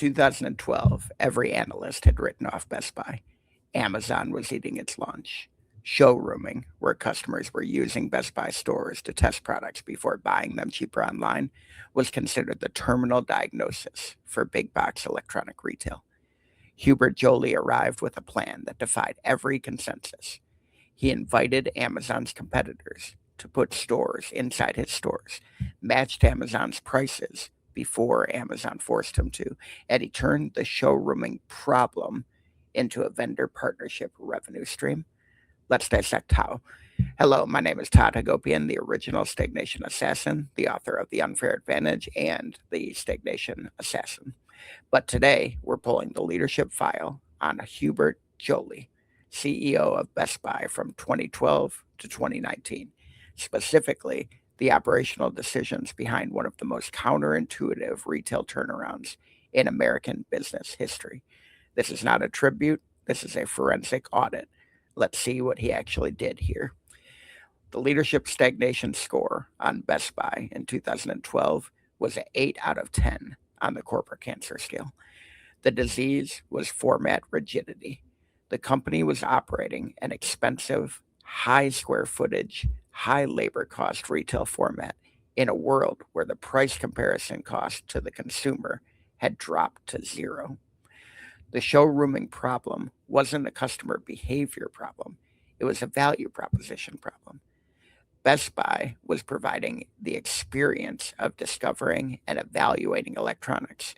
2012, every analyst had written off Best Buy. Amazon was eating its lunch. Showrooming, where customers were using Best Buy stores to test products before buying them cheaper online, was considered the terminal diagnosis for big box electronic retail. Hubert Joly arrived with a plan that defied every consensus. He invited Amazon's competitors to put stores inside his stores, matched Amazon's prices before Amazon forced him to, and he turned the showrooming problem into a vendor partnership revenue stream. Let's dissect how. Hello, my name is Todd Hagopian, the original Stagnation Assassin, the author of The Unfair Advantage and The Stagnation Assassin. But today, we're pulling the leadership file on Hubert Joly, CEO of Best Buy from 2012 to 2019. Specifically, the operational decisions behind one of the most counterintuitive retail turnarounds in American business history. This is not a tribute, this is a forensic audit. Let's see what he actually did here. The leadership stagnation score on Best Buy in 2012 was an 8 out of 10 on the corporate cancer scale. The disease was format rigidity. The company was operating an expensive, high square footage, high labor cost retail format in a world where the price comparison cost to the consumer had dropped to zero. The showrooming problem wasn't a customer behavior problem, it was a value proposition problem. Best Buy was providing the experience of discovering and evaluating electronics,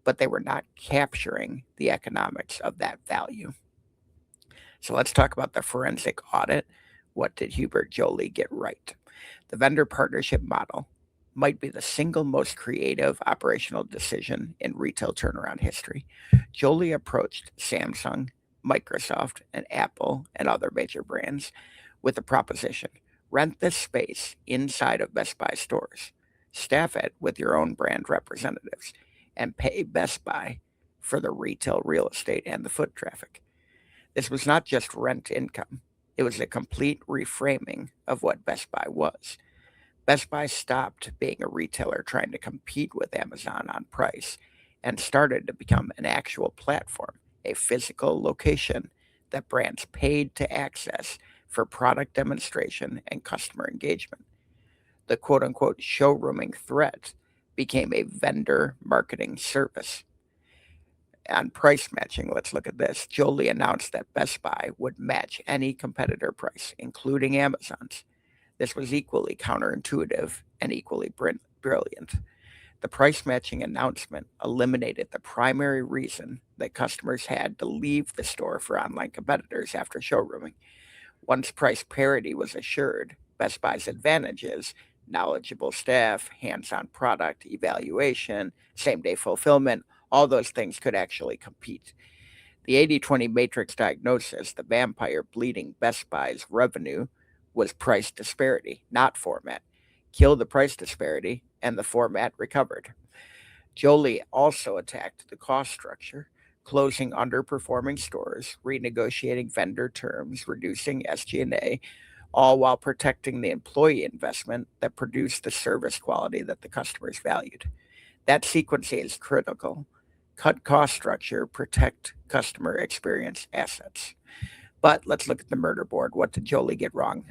but they were not capturing the economics of that value. So let's talk about the forensic audit. What did Hubert Joly get right? The vendor partnership model might be the single most creative operational decision in retail turnaround history. Joly approached Samsung, Microsoft, and Apple and other major brands with a proposition: rent this space inside of Best Buy stores, staff it with your own brand representatives, and pay Best Buy for the retail real estate and the foot traffic. This was not just rent income, it was a complete reframing of what Best Buy was. Best Buy stopped being a retailer trying to compete with Amazon on price and started to become an actual platform, a physical location that brands paid to access for product demonstration and customer engagement. The quote unquote showrooming threat became a vendor marketing service. On price matching, let's look at this. Joly announced that Best Buy would match any competitor price, including Amazon's. This was equally counterintuitive and equally brilliant. The price matching announcement eliminated the primary reason that customers had to leave the store for online competitors after showrooming. Once price parity was assured, Best Buy's advantages, knowledgeable staff, hands on product, evaluation, same day fulfillment, all those things could actually compete. The 80/20 matrix diagnosis, the vampire bleeding Best Buy's revenue, was price disparity, not format. Kill the price disparity, and the format recovered. Joly also attacked the cost structure, closing underperforming stores, renegotiating vendor terms, reducing SG&A, all while protecting the employee investment that produced the service quality that the customers valued. That sequencing is critical. Cut cost structure, protect customer experience assets. But let's look at the murder board. What did Joly get wrong?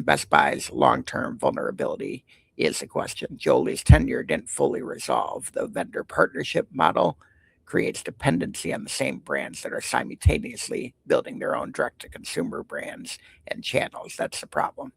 Best Buy's long term vulnerability is a question. Joly's tenure didn't fully resolve. The vendor partnership model creates dependency on the same brands that are simultaneously building their own direct to consumer brands and channels. That's the problem.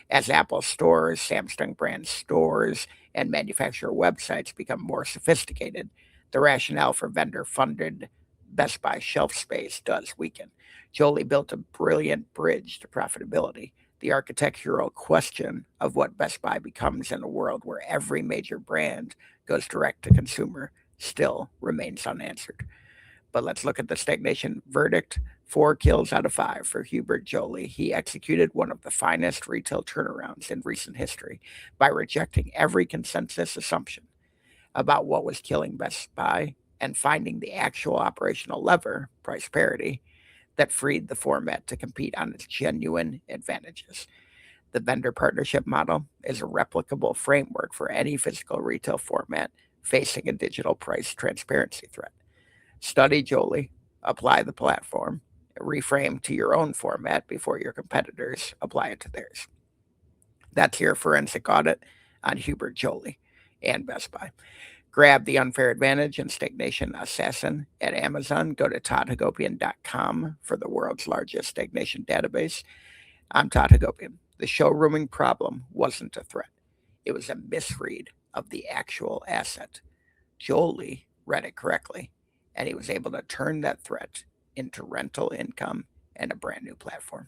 As Apple stores, Samsung brand stores, and manufacturer websites become more sophisticated, the rationale for vendor funded Best Buy shelf space does weaken. Joly built a brilliant bridge to profitability. The architectural question of what Best Buy becomes in a world where every major brand goes direct to consumer still remains unanswered. But let's look at the stagnation verdict. 4 kills out of 5 for Hubert Joly. He executed one of the finest retail turnarounds in recent history by rejecting every consensus assumption about what was killing Best Buy and finding the actual operational lever, price parity, that freed the format to compete on its genuine advantages. The vendor partnership model is a replicable framework for any physical retail format facing a digital price transparency threat. Study Joly, apply the platform, reframe to your own format before your competitors apply it to theirs. That's your forensic audit on Hubert Joly and Best Buy. Grab the unfair advantage and Stagnation Assassin at Amazon. Go to toddhagopian.com for the world's largest stagnation database. I'm Todd Hagopian. The showrooming problem wasn't a threat. It was a misread of the actual asset. Joly read it correctly, and he was able to turn that threat into rental income and a brand new platform.